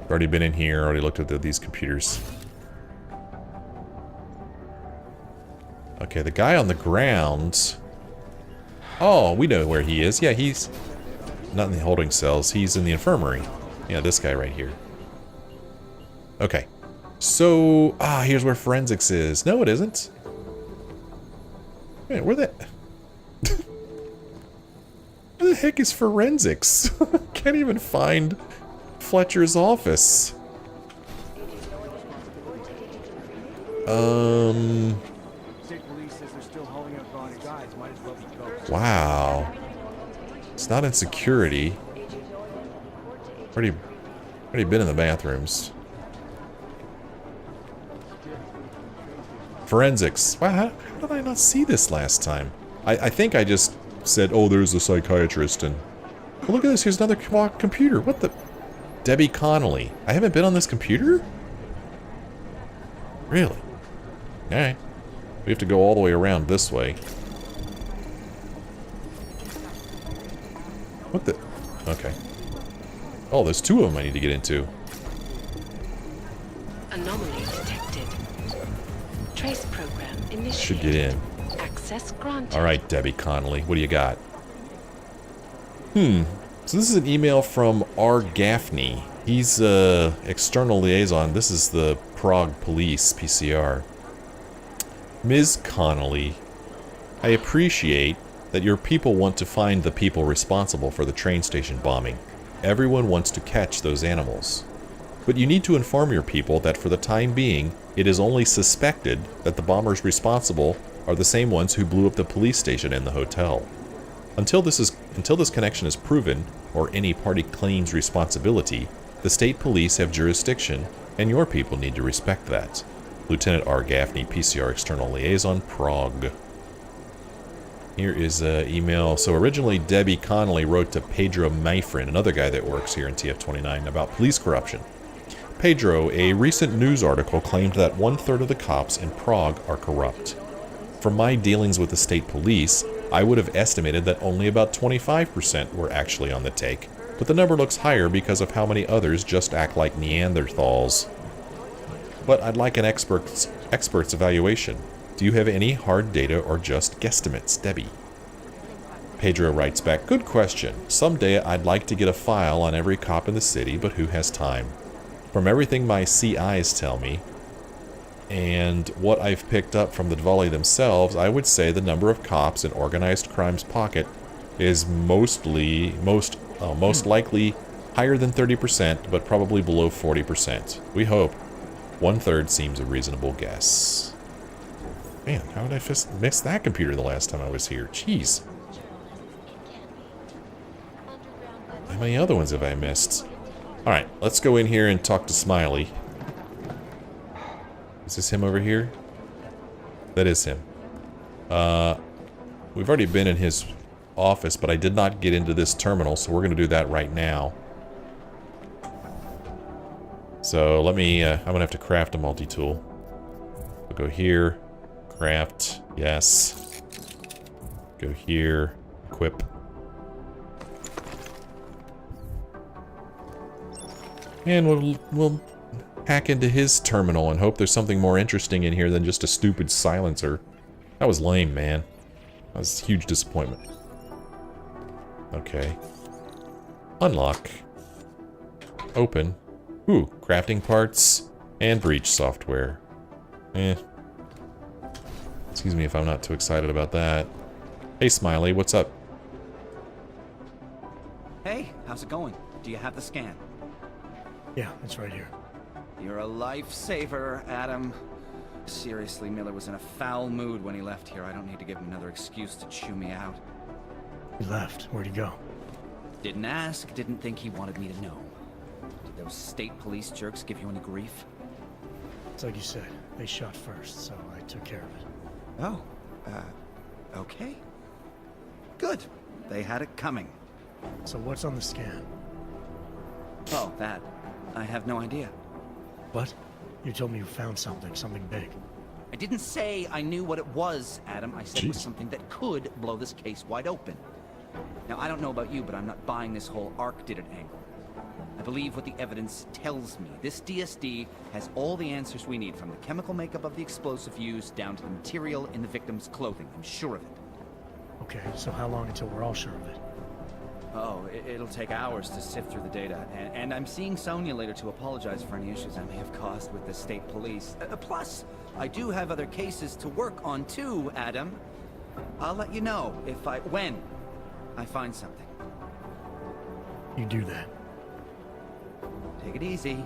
Already been in here, already looked at these computers. Okay, the guy on the ground... Oh, we know where he is. Yeah, he's not in the holding cells. He's in the infirmary. Yeah, this guy right here. Okay. So, here's where forensics is. No, it isn't. Man, where the heck is forensics? Can't even find Fletcher's office. Wow. It's not in security. Already been in the bathrooms. Forensics. Wow, how did I not see this last time? I think I just said, oh, there's a psychiatrist, and... Oh, look at this, here's another computer. What the... Debbie Connolly. I haven't been on this computer? Really? Alright. We have to go all the way around this way. What the... Okay. Oh, there's two of them I need to get into. Anomaly detected. Trace program initiated. Should get in. Access granted. Alright, Debbie Connolly. What do you got? So this is an email from R. Gaffney. He's external liaison. This is the Prague Police, PCR. Ms. Connolly, I appreciate that your people want to find the people responsible for the train station bombing. Everyone wants to catch those animals. But you need to inform your people that for the time being, it is only suspected that the bombers responsible are the same ones who blew up the police station and the hotel. Until this connection is proven, or any party claims responsibility, the state police have jurisdiction, and your people need to respect that. Lieutenant R. Gaffney, PCR External Liaison, Prague. Here is an email. So originally, Debbie Connolly wrote to Pedro Mayfrin, another guy that works here in TF-29, about police corruption. Pedro, a recent news article claimed that 1/3 of the cops in Prague are corrupt. From my dealings with the state police, I would have estimated that only about 25% were actually on the take, but the number looks higher because of how many others just act like Neanderthals. But I'd like an expert's evaluation. Do you have any hard data or just guesstimates, Debbie? Pedro writes back, good question. Someday I'd like to get a file on every cop in the city, but who has time? From everything my CIs tell me, and what I've picked up from the Dvali themselves, I would say the number of cops in organized crime's pocket is most likely higher than 30%, but probably below 40%. We hope. 1/3 seems a reasonable guess. Man, how did I miss that computer the last time I was here? Jeez. How many other ones have I missed? Alright, let's go in here and talk to Smiley. Is this him over here? That is him. We've already been in his office, but I did not get into this terminal, so we're going to do that right now. So let me, I'm going to have to craft a multi-tool. We'll go here, craft, yes. Go here, equip. And we'll hack into his terminal and hope there's something more interesting in here than just a stupid silencer. That was lame, man. That was a huge disappointment. Okay. Unlock. Open. Ooh, crafting parts and breach software. Excuse me if I'm not too excited about that. Hey, Smiley, what's up? Hey, how's it going? Do you have the scan? Yeah, it's right here. You're a lifesaver, Adam. Seriously, Miller was in a foul mood when he left here. I don't need to give him another excuse to chew me out. He left. Where'd he go? Didn't ask, didn't think he wanted me to know. Did those state police jerks give you any grief? It's like you said. They shot first, so I took care of it. Oh, okay. Good. They had it coming. So what's on the scan? Oh, that. I have no idea. What? You told me you found something big. I didn't say I knew what it was, Adam. I said it was something that could blow this case wide open. Now, I don't know about you, but I'm not buying this whole Ark did it angle. I believe what the evidence tells me. This DSD has all the answers we need, from the chemical makeup of the explosive used down to the material in the victim's clothing. I'm sure of it. Okay, so how long until we're all sure of it? Oh, it'll take hours to sift through the data. And I'm seeing Sonia later to apologize for any issues I may have caused with the state police. Plus, I do have other cases to work on too, Adam. I'll let you know when I find something. You do that. Take it easy.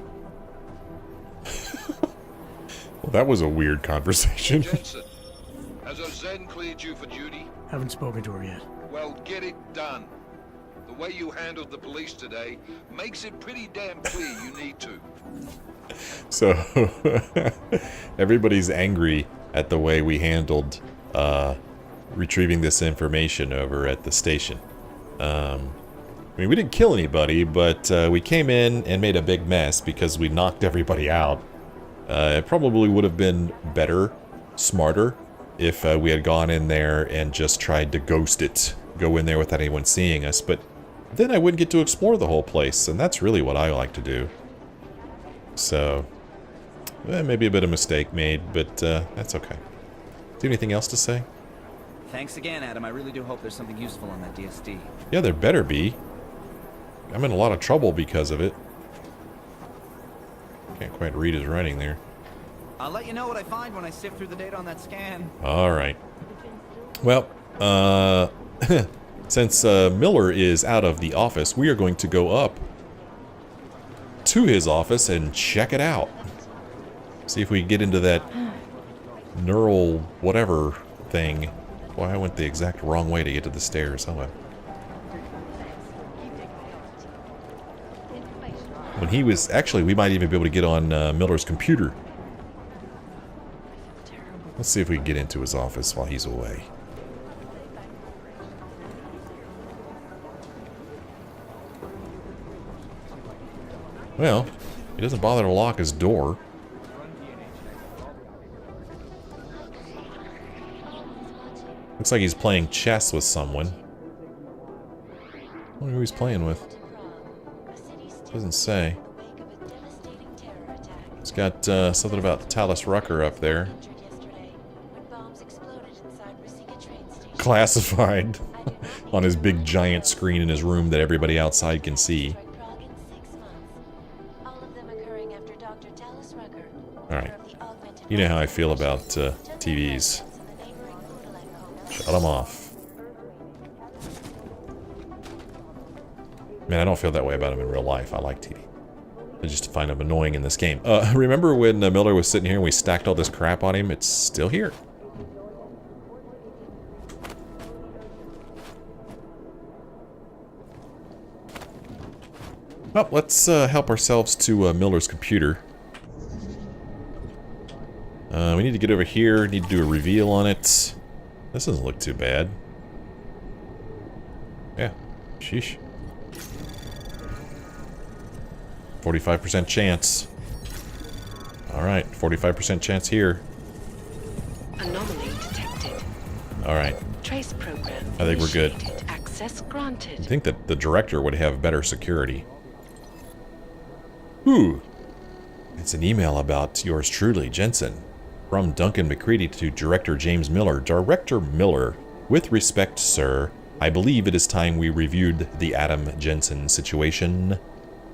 Well, that was a weird conversation. Jensen, has Auzenne cleared you for duty? Haven't spoken to her yet. Well, get it done. The way you handled the police today makes it pretty damn clear you need to. So, everybody's angry at the way we handled retrieving this information over at the station. I mean, we didn't kill anybody, but we came in and made a big mess because we knocked everybody out. It probably would have been better, smarter, if we had gone in there and just tried to ghost it. Go in there without anyone seeing us, but then I wouldn't get to explore the whole place, and that's really what I like to do. So, maybe a bit of mistake made, but that's okay. Do you have anything else to say? Thanks again, Adam. I really do hope there's something useful on that DSD. Yeah, there better be. I'm in a lot of trouble because of it. Can't quite read his writing there. I'll let you know what I find when I sift through the data on that scan. Alright. Well, since Miller is out of the office, we are going to go up to his office and check it out. See if we can get into that neural whatever thing. Boy, I went the exact wrong way to get to the stairs. Oh well. When he was... Actually, we might even be able to get on Miller's computer. Let's see if we can get into his office while he's away. Well, he doesn't bother to lock his door. Looks like he's playing chess with someone. I wonder who he's playing with. Doesn't say. He's got something about Talus Rucker up there. Classified on his big giant screen in his room that everybody outside can see. Alright. You know how I feel about TVs. Shut them off. Man, I don't feel that way about them in real life. I like TV. I just find them annoying in this game. Remember when Miller was sitting here and we stacked all this crap on him? It's still here. Well, let's help ourselves to Miller's computer. We need to get over here, need to do a reveal on it. This doesn't look too bad. Yeah, sheesh. 45% chance. Alright, 45% chance here. Anomaly detected. Alright. Trace program. I think we're good. Initiated. Access granted. I think that the director would have better security. Ooh. It's an email about yours truly, Jensen. From Duncan McCready to Director James Miller. Director Miller, with respect, sir, I believe it is time we reviewed the Adam Jensen situation.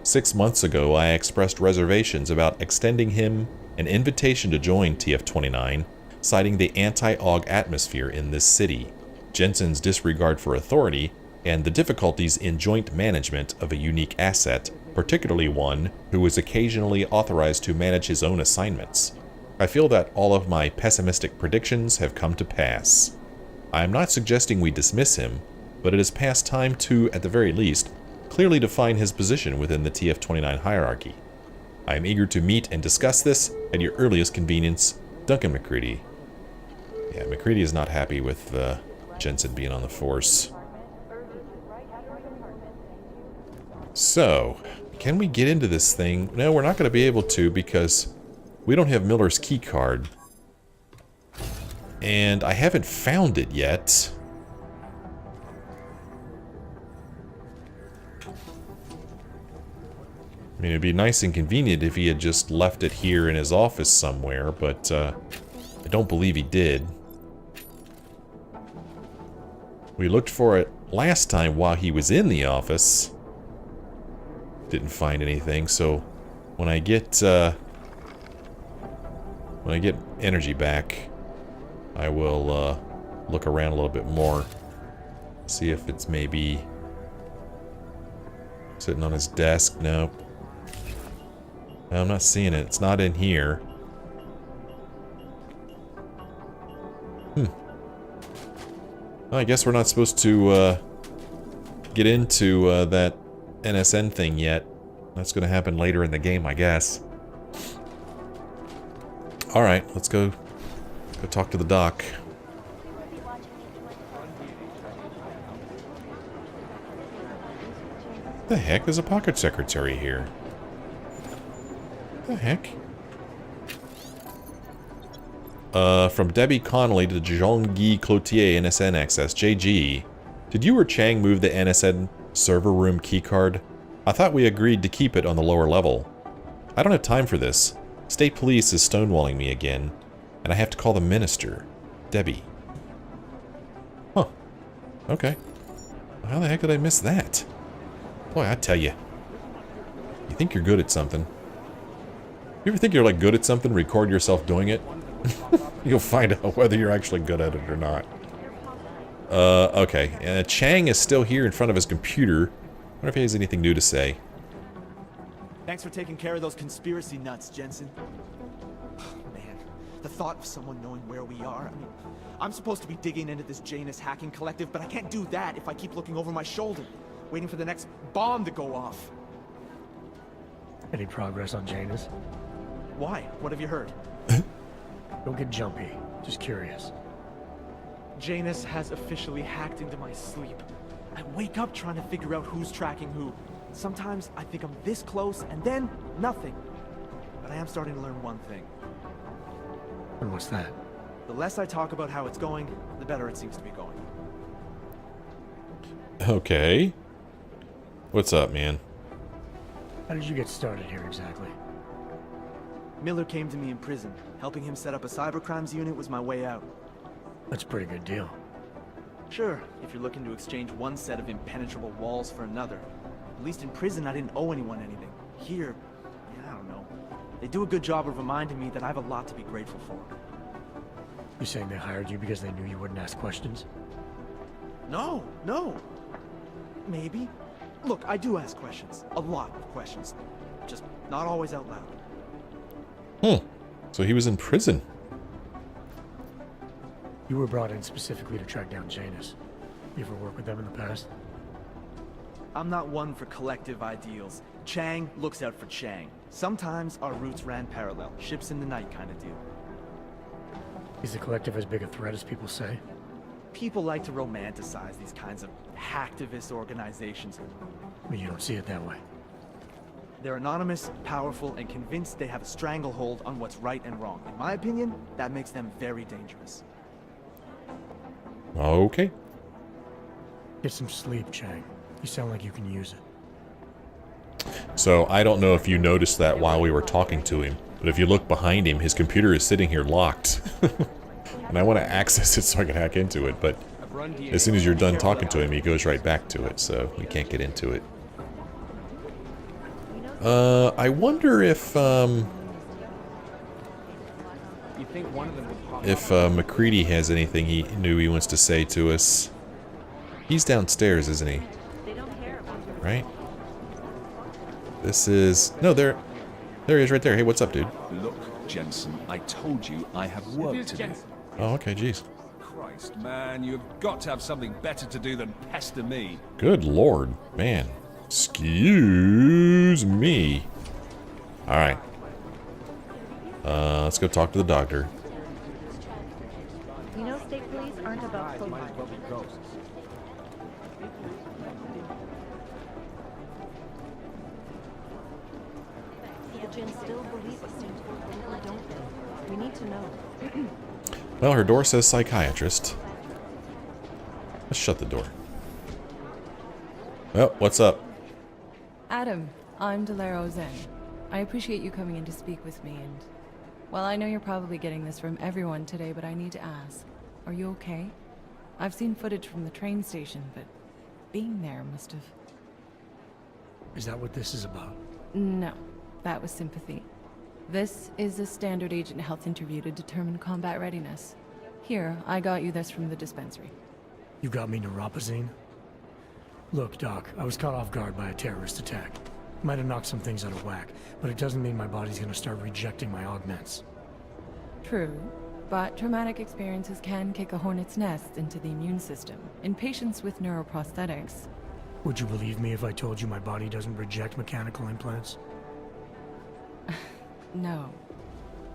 6 months ago, I expressed reservations about extending him an invitation to join TF-29, citing the anti-aug atmosphere in this city, Jensen's disregard for authority, and the difficulties in joint management of a unique asset, particularly one who is occasionally authorized to manage his own assignments. I feel that all of my pessimistic predictions have come to pass. I am not suggesting we dismiss him, but it is past time to, at the very least, clearly define his position within the TF-29 hierarchy. I am eager to meet and discuss this at your earliest convenience, Duncan McCready. Yeah, McCready is not happy with Jensen being on the force. So, can we get into this thing? No, we're not going to be able to because we don't have Miller's key card. And I haven't found it yet. I mean, it'd be nice and convenient if he had just left it here in his office somewhere, but I don't believe he did. We looked for it last time while he was in the office. Didn't find anything, so when I get energy back, I will look around a little bit more. See if it's maybe sitting on his desk. Nope. No, I'm not seeing it. It's not in here. Well, I guess we're not supposed to get into that NSN thing yet. That's going to happen later in the game, I guess. Alright, let's go talk to the doc. The heck? There's a pocket secretary here. The heck? From Debbie Connolly to Jean-Guy Cloutier, NSN access. JG, did you or Chang move the NSN server room keycard? I thought we agreed to keep it on the lower level. I don't have time for this. State police is stonewalling me again, and I have to call the minister. Debbie. Huh. Okay. How the heck did I miss that? Boy, I tell you. You think you're good at something. You ever think you're like good at something, record yourself doing it? You'll find out whether you're actually good at it or not. Okay. Chang is still here in front of his computer. I wonder if he has anything new to say. Thanks for taking care of those conspiracy nuts, Jensen. Man, the thought of someone knowing where we are. I mean, I'm supposed to be digging into this Janus hacking collective, but I can't do that if I keep looking over my shoulder, waiting for the next bomb to go off. Any progress on Janus? Why? What have you heard? Don't get jumpy. Just curious. Janus has officially hacked into my sleep. I wake up trying to figure out who's tracking who. Sometimes I think I'm this close, and then nothing. But I am starting to learn one thing. And what's that? The less I talk about how it's going, the better it seems to be going. Okay. What's up, man? How did you get started here exactly? Miller came to me in prison. Helping him set up a cybercrimes unit was my way out. That's a pretty good deal. Sure, if you're looking to exchange one set of impenetrable walls for another. At least in prison, I didn't owe anyone anything. Here, yeah, I don't know. They do a good job of reminding me that I have a lot to be grateful for. You saying they hired you because they knew you wouldn't ask questions? No. Maybe. Look, I do ask questions. A lot of questions. Just not always out loud. So he was in prison. You were brought in specifically to track down Janus. You ever work with them in the past? I'm not one for collective ideals. Chang looks out for Chang. Sometimes our routes ran parallel. Ships in the night kind of deal. Is the collective as big a threat as people say? People like to romanticize these kinds of hacktivist organizations. But you don't see it that way. They're anonymous, powerful, and convinced they have a stranglehold on what's right and wrong. In my opinion, that makes them very dangerous. Okay. Get some sleep, Chang. You sound like you can use it. So, I don't know if you noticed that while we were talking to him, but if you look behind him, his computer is sitting here locked. And I want to access it so I can hack into it, but as soon as you're done talking to him, he goes right back to it, so we can't get into it. I wonder if McCready has anything he knew he wants to say to us. He's downstairs, isn't he? Right? This is... No, there he is right there. Hey, what's up, dude? Look, Jensen, I told you I have work to do. Oh, okay, jeez. Christ, man, you've got to have something better to do than pester me. Good lord, man. Excuse me. Alright. Let's go talk to the doctor. You know, state police aren't about profiling. Agents still believe us, or don't they? We need to know. Well, her door says psychiatrist. Let's shut the door. Well, what's up? Adam, I'm Auzenne. I appreciate you coming in to speak with me, and... Well, I know you're probably getting this from everyone today, but I need to ask. Are you okay? I've seen footage from the train station, but being there must have... Is that what this is about? No, that was sympathy. This is a standard agent health interview to determine combat readiness. Here, I got you this from the dispensary. You got me neuropazine? Look, Doc, I was caught off guard by a terrorist attack. Might have knocked some things out of whack, but it doesn't mean my body's gonna start rejecting my augments. True, but traumatic experiences can kick a hornet's nest into the immune system. In patients with neuroprosthetics... Would you believe me if I told you my body doesn't reject mechanical implants? No.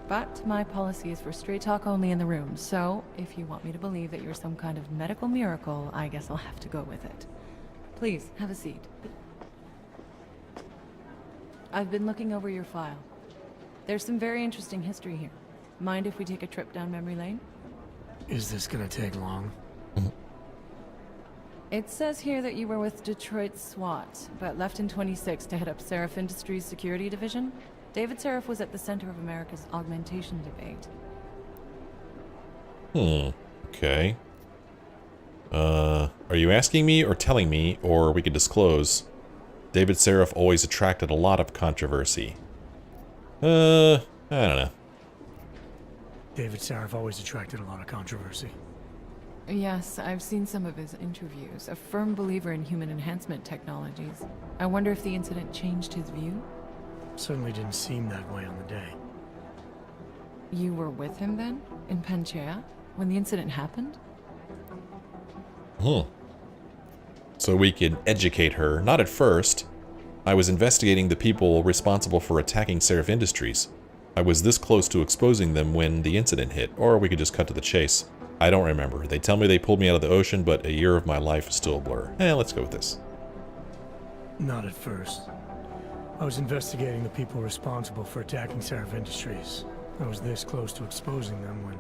But my policy is for straight talk only in the room, so if you want me to believe that you're some kind of medical miracle, I guess I'll have to go with it. Please, have a seat. I've been looking over your file. There's some very interesting history here. Mind if we take a trip down memory lane? Is this gonna take long? It says here that you were with Detroit SWAT, but left in 26 to head up Seraph Industries' security division. David Seraph was at the center of America's augmentation debate. Okay. Are you asking me or telling me, or we could disclose? David Seraph always attracted a lot of controversy. I don't know. David Seraph always attracted a lot of controversy. Yes, I've seen some of his interviews. A firm believer in human enhancement technologies. I wonder if the incident changed his view? Certainly didn't seem that way on the day. You were with him then? In Panchea? When the incident happened? So we can educate her. Not at first. I was investigating the people responsible for attacking Seraph Industries. I was this close to exposing them when the incident hit, or we could just cut to the chase. I don't remember. They tell me they pulled me out of the ocean, but a year of my life is still a blur. Let's go with this. Not at first. I was investigating the people responsible for attacking Seraph Industries. I was this close to exposing them when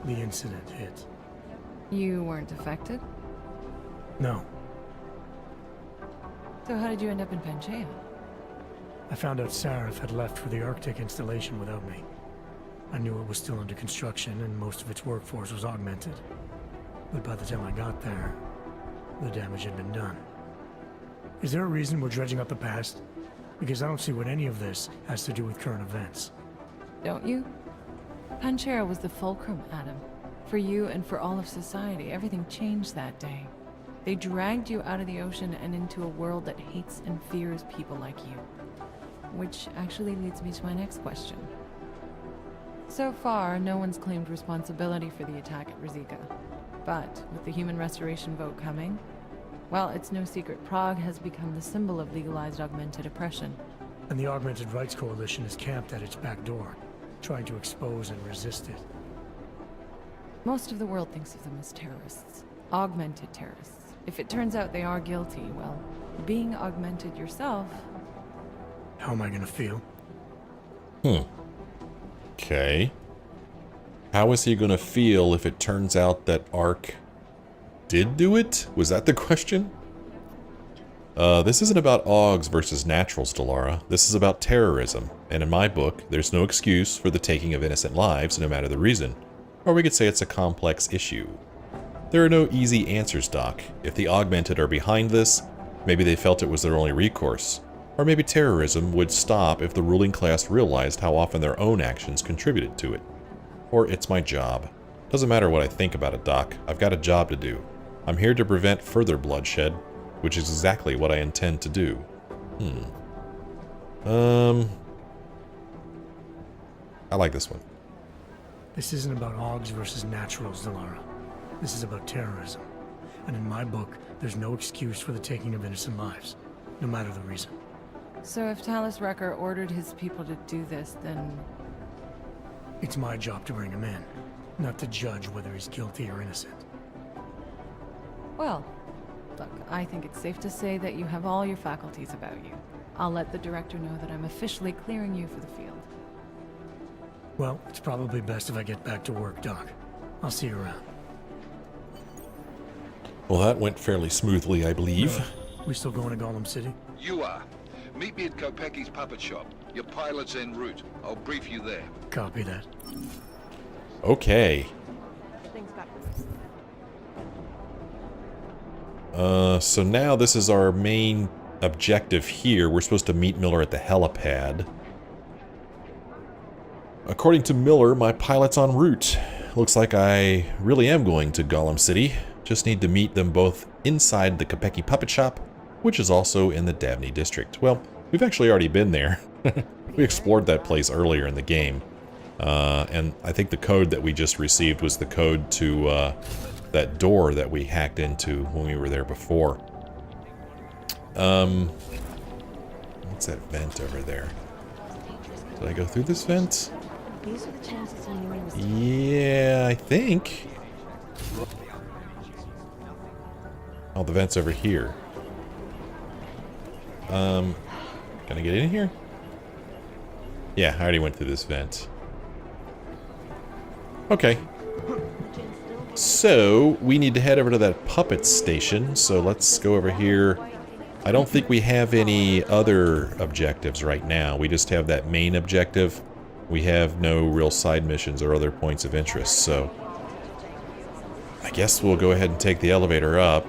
the incident hit. You weren't affected? No. So how did you end up in Panchea? I found out Seraph had left for the Arctic installation without me. I knew it was still under construction and most of its workforce was augmented. But by the time I got there, the damage had been done. Is there a reason we're dredging up the past? Because I don't see what any of this has to do with current events. Don't you? Panchea was the fulcrum, Adam. For you and for all of society, everything changed that day. They dragged you out of the ocean and into a world that hates and fears people like you. Which actually leads me to my next question. So far, no one's claimed responsibility for the attack at Rizika. But with the human restoration vote coming, well, it's no secret Prague has become the symbol of legalized augmented oppression. And the Augmented Rights Coalition is camped at its back door, trying to expose and resist it. Most of the world thinks of them as terrorists. Augmented terrorists. If it turns out they are guilty, well, being augmented yourself... How am I gonna feel? Okay. How is he gonna feel if it turns out that Ark did do it? Was that the question? This isn't about augs versus naturals, Delara. This is about terrorism. And in my book, there's no excuse for the taking of innocent lives, no matter the reason. Or we could say it's a complex issue. There are no easy answers, Doc. If the augmented are behind this, maybe they felt it was their only recourse. Or maybe terrorism would stop if the ruling class realized how often their own actions contributed to it. Or it's my job. Doesn't matter what I think about it, Doc. I've got a job to do. I'm here to prevent further bloodshed, which is exactly what I intend to do. I like this one. This isn't about augs versus naturals, Delara. This is about terrorism. And in my book, there's no excuse for the taking of innocent lives, no matter the reason. So if Talus Wrecker ordered his people to do this, then... It's my job to bring him in, not to judge whether he's guilty or innocent. Well, look, I think it's safe to say that you have all your faculties about you. I'll let the director know that I'm officially clearing you for the field. Well, it's probably best if I get back to work, Doc. I'll see you around. Well, that went fairly smoothly, I believe. We still going to Gollum City? You are. Meet me at Kopecki's puppet shop. Your pilot's en route. I'll brief you there. Copy that. Okay. So now this is our main objective here. We're supposed to meet Miller at the helipad. According to Miller, my pilot's en route. Looks like I really am going to Gollum City. Just need to meet them both inside the Kopecki puppet shop, which is also in the Dabney district. Well, we've actually already been there. We explored that place earlier in the game. And I think the code that we just received was the code to that door that we hacked into when we were there before. What's that vent over there? Did I go through this vent? Yeah, I think. Oh, the vent's over here. Can I get in here? Yeah, I already went through this vent. Okay. So, we need to head over to that puppet station, so let's go over here. I don't think we have any other objectives right now. We just have that main objective. We have no real side missions or other points of interest, so I guess we'll go ahead and take the elevator up.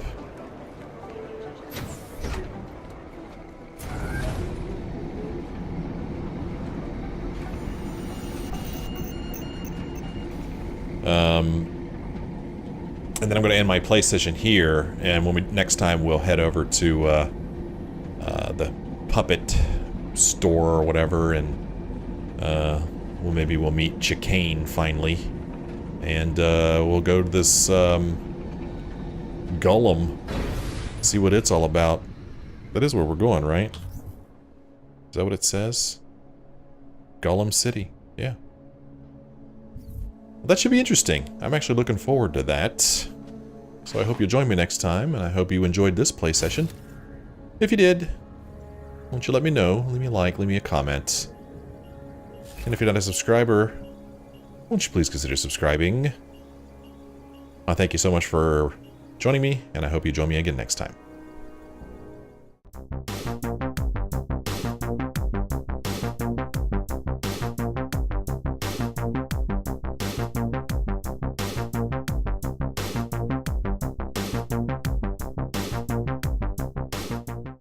And then I'm going to end my play session here, and next time we'll head over to the puppet store or whatever, and maybe we'll meet Chicane finally, and we'll go to this Gollum, see what it's all about. That is where we're going, right? Is that what it says? Gollum City, yeah. Well, that should be interesting. I'm actually looking forward to that. So I hope you'll join me next time, and I hope you enjoyed this play session. If you did, won't you let me know? Leave me a like, leave me a comment. And if you're not a subscriber, won't you please consider subscribing? I thank you so much for joining me, and I hope you join me again next time.